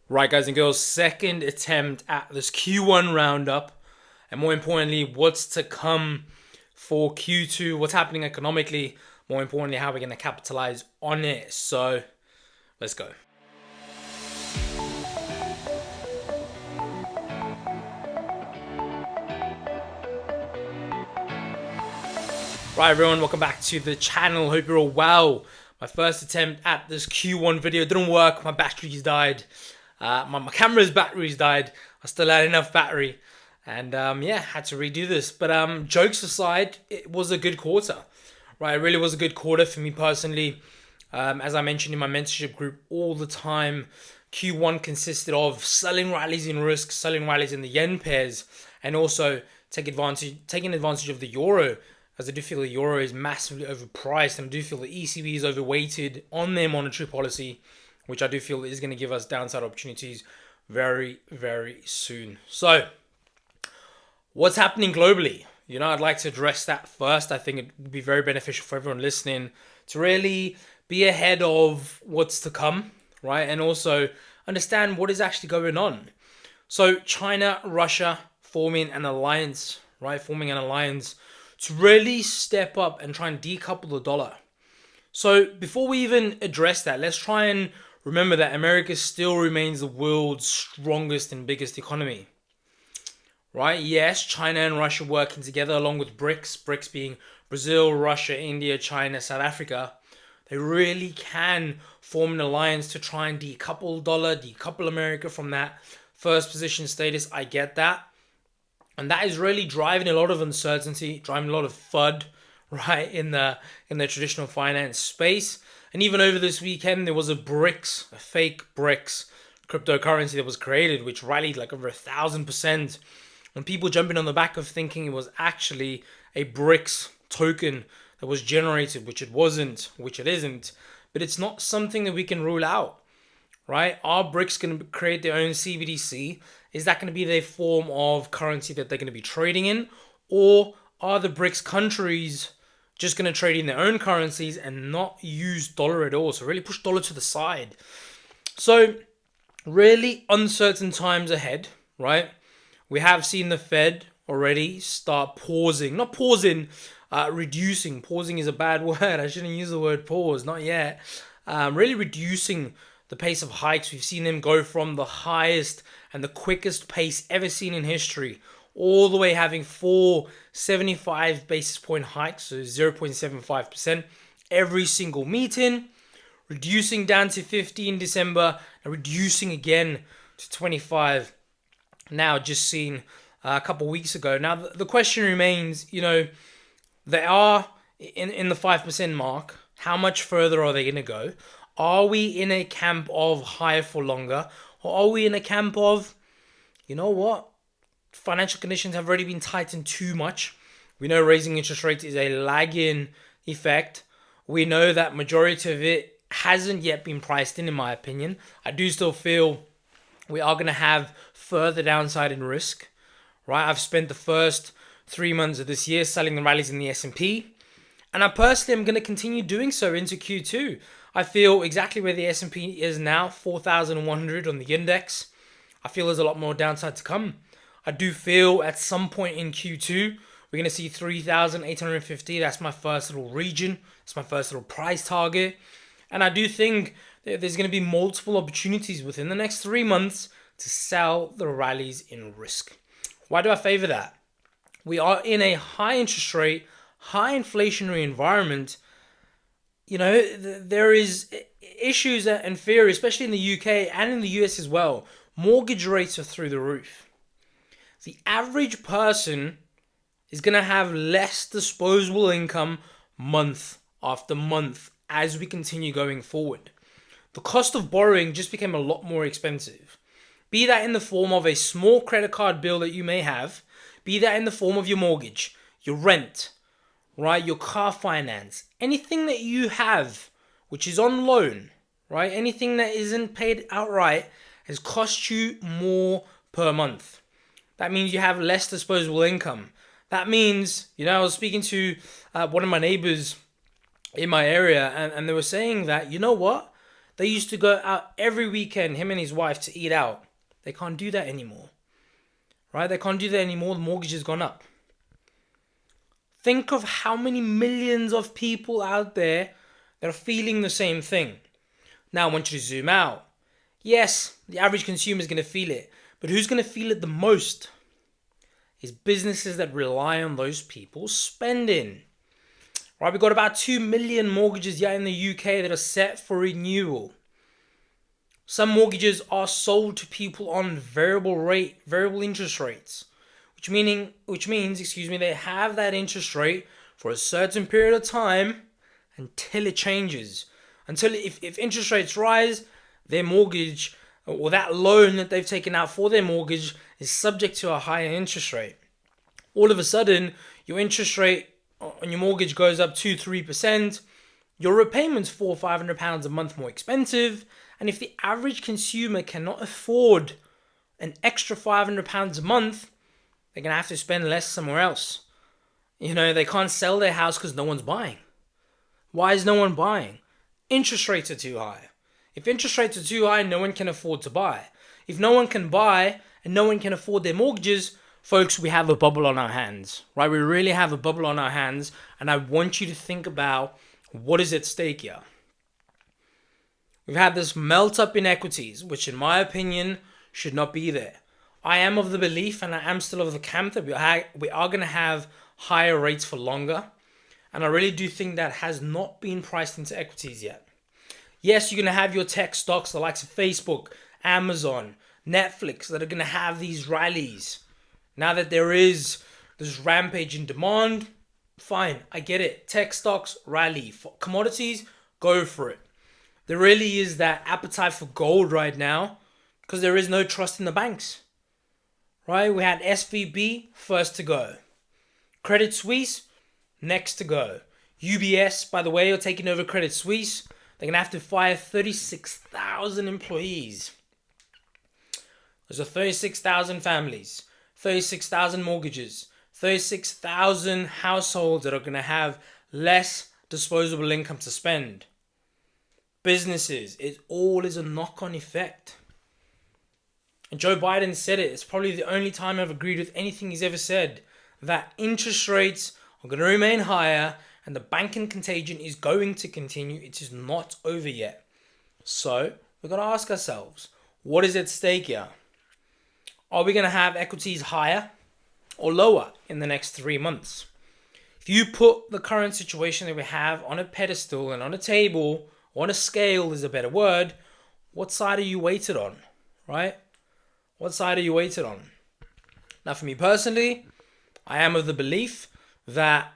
Right, guys and girls, second attempt at this Q1 roundup, and more importantly, what's to come for Q2, what's happening economically, more importantly, how we're going to capitalize on it. So, let's go. Right, everyone, welcome back to the channel. Hope you're all well. My first attempt at this Q1 video didn't work. My batteries died. My camera's batteries died. I still had enough battery. And yeah, had to redo this. But jokes aside, it was a good quarter. Right, it really was a good quarter for me personally. As I mentioned in my mentorship group all the time, Q1 consisted of selling rallies in risk, selling rallies in the yen pairs, and also taking advantage of the euro, as I do feel the euro is massively overpriced, and I do feel the ECB is overweighted on their monetary policy, which I do feel is going to give us downside opportunities very, very soon. So, what's happening globally? I'd like to address that first. I think it would be very beneficial for everyone listening to really be ahead of what's to come, right? And also understand what is actually going on. So, China, Russia forming an alliance, right? Forming an alliance to really step up and try and decouple the dollar. So before we even address that, let's try and remember that America still remains the world's strongest and biggest economy. Right? Yes, China and Russia working together along with BRICS, BRICS being Brazil, Russia, India, China, South Africa. They really can form an alliance to try and decouple the dollar, decouple America from that first position status. I get that. And that is really driving a lot of uncertainty, driving a lot of FUD, right, in the traditional finance space. And even over this weekend, there was a BRICS, a fake BRICS cryptocurrency that was created, which rallied like over 1,000%. And people jumping on the back of thinking it was actually a BRICS token that was generated, which it wasn't, which it isn't. But it's not something that we can rule out, right? Are BRICS going to create their own CBDC? Is that going to be their form of currency that they're going to be trading in? Or are the BRICS countries just going to trade in their own currencies and not use dollar at all? So really push dollar to the side. So really uncertain times ahead, right? We have seen the Fed already start pausing. Not pausing, reducing. Pausing is a bad word. I shouldn't use the word pause, not yet. Really reducing the pace of hikes. We've seen them go from the highest and the quickest pace ever seen in history, all the way having 475 basis point hikes, so 0.75% every single meeting, reducing down to 50 in December, and reducing again to 25 now, just seen a couple weeks ago. Now, the question remains, they are in the 5% mark. How much further are they going to go? Are we in a camp of higher for longer? Or are we in a camp of, you know what? Financial conditions have already been tightened too much. We know raising interest rates is a lagging effect. We know that majority of it hasn't yet been priced in my opinion. I do still feel we are going to have further downside in risk, right? I've spent the first 3 months of this year selling the rallies in the S&P. And I personally am going to continue doing so into Q2. I feel exactly where the S&P is now, 4,100 on the index. I feel there's a lot more downside to come. I do feel at some point in Q2, we're going to see 3,850. That's my first little region. That's my first little price target. And I do think that there's going to be multiple opportunities within the next 3 months to sell the rallies in risk. Why do I favor that? We are in a high interest rate, high inflationary environment. There is issues and fear, especially in the UK and in the US as well. Mortgage rates are through the roof. The average person is going to have less disposable income month after month as we continue going forward. The cost of borrowing just became a lot more expensive. Be that in the form of a small credit card bill that you may have, be that in the form of your mortgage, your rent, right, your car finance, anything that you have which is on loan, right, anything that isn't paid outright has cost you more per month. That means you have less disposable income. That means, I was speaking to one of my neighbors in my area, and they were saying that, you know what? They used to go out every weekend, him and his wife, to eat out. They can't do that anymore. Right? They can't do that anymore. The mortgage has gone up. Think of how many millions of people out there that are feeling the same thing. Now I want you to zoom out. Yes, the average consumer is going to feel it. But who's going to feel it the most? Is businesses that rely on those people spending. Right, we've got about 2 million mortgages here in the UK that are set for renewal. Some mortgages are sold to people on variable interest rates, which means, they have that interest rate for a certain period of time until it changes. Until if interest rates rise, their mortgage or that loan that they've taken out for their mortgage is subject to a higher interest rate. All of a sudden, your interest rate on your mortgage goes up 2-3%, your repayments £400-500 a month more expensive, and if the average consumer cannot afford an extra £500 a month, they're going to have to spend less somewhere else. They can't sell their house because no one's buying. Why is no one buying? Interest rates are too high. If interest rates are too high, no one can afford to buy. If no one can buy and no one can afford their mortgages, folks, we have a bubble on our hands, right? We really have a bubble on our hands, and I want you to think about what is at stake here. We've had this melt up in equities, which in my opinion should not be there. I am of the belief, and I am still of the camp, that we are going to have higher rates for longer, and I really do think that has not been priced into equities yet. Yes, you're going to have your tech stocks, the likes of Facebook, Amazon, Netflix, that are going to have these rallies. Now that there is this rampage in demand, fine, I get it. Tech stocks rally. For commodities, go for it. There really is that appetite for gold right now because there is no trust in the banks. Right? We had SVB first to go. Credit Suisse next to go. UBS, by the way, are taking over Credit Suisse. They're going to have to fire 36,000 employees. Those are 36,000 families. 36,000 mortgages, 36,000 households that are going to have less disposable income to spend. Businesses, it all is a knock-on effect. And Joe Biden said it. It's probably the only time I've agreed with anything he's ever said, that interest rates are going to remain higher and the banking contagion is going to continue. It is not over yet. So we've got to ask ourselves, what is at stake here? Are we going to have equities higher or lower in the next 3 months? If you put the current situation that we have on a pedestal and on a table, or on a scale is a better word, what side are you weighted on, right? What side are you weighted on? Now, for me personally, I am of the belief that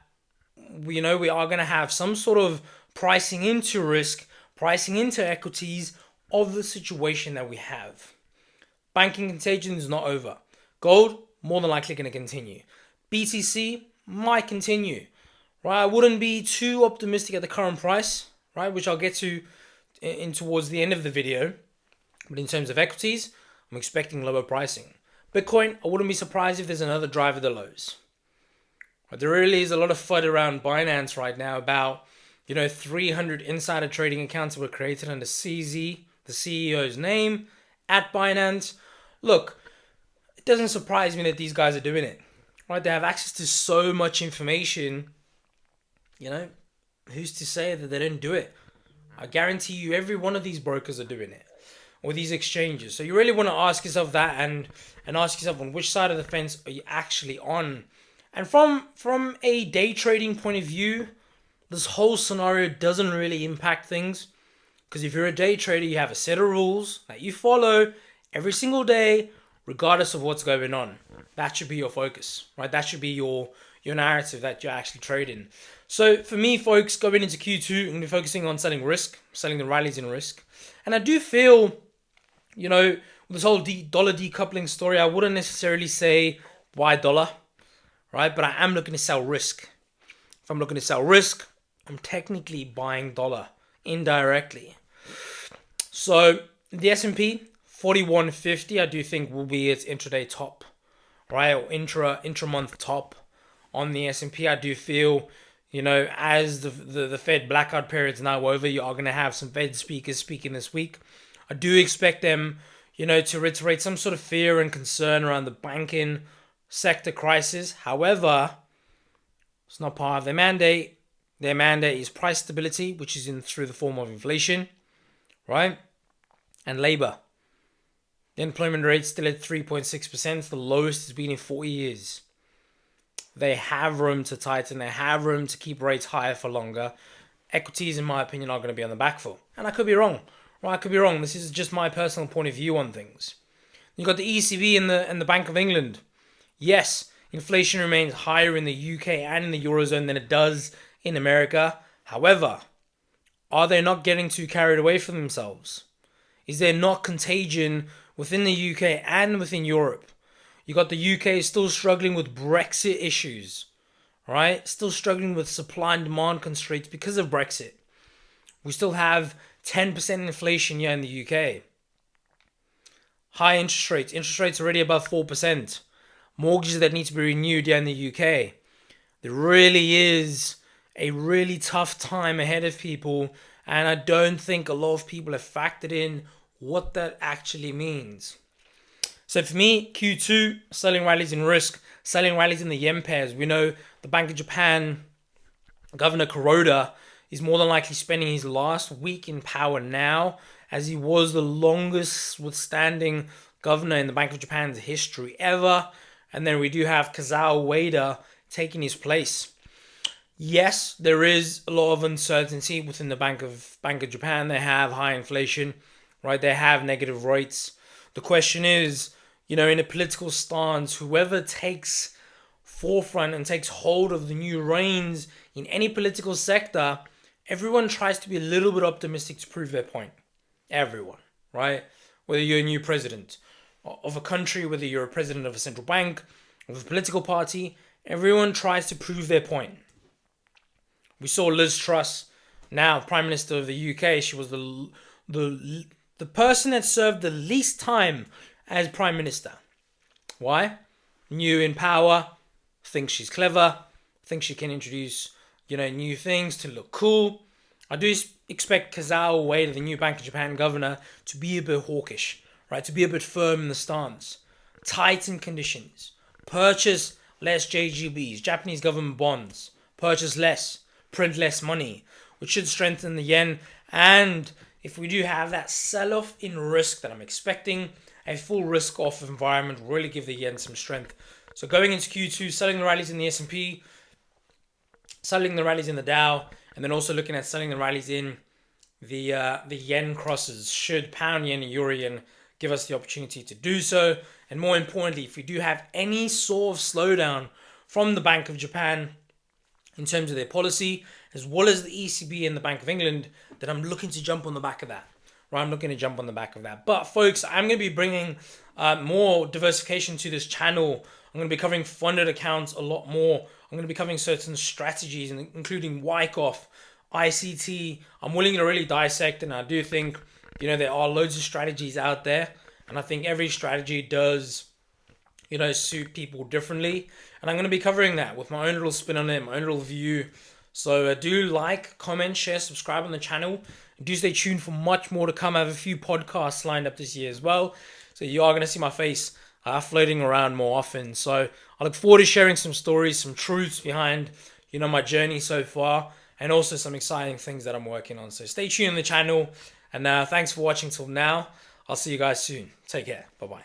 we are going to have some sort of pricing into risk, pricing into equities of the situation that we have. Banking contagion is not over. Gold, more than likely going to continue. BTC might continue. Right? I wouldn't be too optimistic at the current price, right? Which I'll get to in towards the end of the video. But in terms of equities, I'm expecting lower pricing. Bitcoin, I wouldn't be surprised if there's another drive of the lows. But there really is a lot of FUD around Binance right now about, 300 insider trading accounts that were created under CZ, the CEO's name, at Binance. Look, it doesn't surprise me that these guys are doing it. Right? They have access to so much information. Who's to say that they don't do it? I guarantee you every one of these brokers are doing it. Or these exchanges. So you really want to ask yourself that and ask yourself on which side of the fence are you actually on. And from a day trading point of view, this whole scenario doesn't really impact things. Because if you're a day trader, you have a set of rules that you follow every single day, regardless of what's going on. That should be your focus, right? That should be your narrative that you're actually trading. So for me, folks, going into Q2, I'm going to be focusing on selling risk, selling the rallies in risk. And I do feel, with this whole dollar decoupling story, I wouldn't necessarily say buy dollar, right? But I am looking to sell risk. If I'm looking to sell risk, I'm technically buying dollar indirectly. So the S&P 4150, I do think will be its intraday top, right? Or intra-month top on the S&P. I do feel, as the Fed blackout period is now over, you are going to have some Fed speakers speaking this week. I do expect them, to reiterate some sort of fear and concern around the banking sector crisis. However, it's not part of their mandate. Their mandate is price stability, which is through the form of inflation, right? And labor. The unemployment rate still at 3.6%, the lowest it's been in 40 years. They have room to tighten. They have room to keep rates higher for longer. Equities, in my opinion, are going to be on the back foot. And I could be wrong. Right, I could be wrong. This is just my personal point of view on things. You've got the ECB and the Bank of England. Yes, inflation remains higher in the UK and in the Eurozone than it does in America. However, are they not getting too carried away from themselves? Is there not contagion within the UK and within Europe? You got the UK still struggling with Brexit issues, right? Still struggling with supply and demand constraints because of Brexit. We still have 10% inflation here in the UK. High interest rates already above 4%. Mortgages that need to be renewed here in the UK. There really is a really tough time ahead of people, and I don't think a lot of people have factored in what that actually means. So for me, Q2, selling rallies in risk, selling rallies in the yen pairs. We know the Bank of Japan, Governor Kuroda, is more than likely spending his last week in power now, as he was the longest withstanding governor in the Bank of Japan's history ever. And then we do have Kazuo Ueda taking his place. Yes, there is a lot of uncertainty within the Bank of Japan. They have high inflation, right? They have negative rates. The question is, in a political stance, whoever takes forefront and takes hold of the new reins in any political sector, everyone tries to be a little bit optimistic to prove their point. Everyone, right? Whether you're a new president of a country, whether you're a president of a central bank, of a political party, everyone tries to prove their point. We saw Liz Truss, now Prime Minister of the UK. She was the person that served the least time as Prime Minister. Why? New in power, thinks she's clever, thinks she can introduce, new things to look cool. I do expect Kazuo Ueda, the new Bank of Japan governor, to be a bit hawkish, right? To be a bit firm in the stance. Tighten conditions. Purchase less JGBs, Japanese government bonds. Purchase less. Print less money, which should strengthen the yen. And if we do have that sell-off in risk that I'm expecting, a full risk-off environment will really give the yen some strength. So going into Q2, selling the rallies in the S&P, selling the rallies in the Dow, and then also looking at selling the rallies in the yen crosses. Should pound yen and euro yen give us the opportunity to do so? And more importantly, if we do have any sort of slowdown from the Bank of Japan in terms of their policy, as well as the ECB and the Bank of England, then I'm looking to jump on the back of that. Right, I'm looking to jump on the back of that. But folks, I'm going to be bringing more diversification to this channel. I'm going to be covering funded accounts a lot more. I'm going to be covering certain strategies, including Wyckoff, ICT. I'm willing to really dissect, and I do think, there are loads of strategies out there. And I think every strategy does, suit people differently. And I'm going to be covering that with my own little spin on it, my own little view. So do like, comment, share, subscribe on the channel. Do stay tuned for much more to come. I have a few podcasts lined up this year as well. So you are going to see my face floating around more often. So I look forward to sharing some stories, some truths behind, my journey so far. And also some exciting things that I'm working on. So stay tuned on the channel. And thanks for watching till now. I'll see you guys soon. Take care. Bye-bye.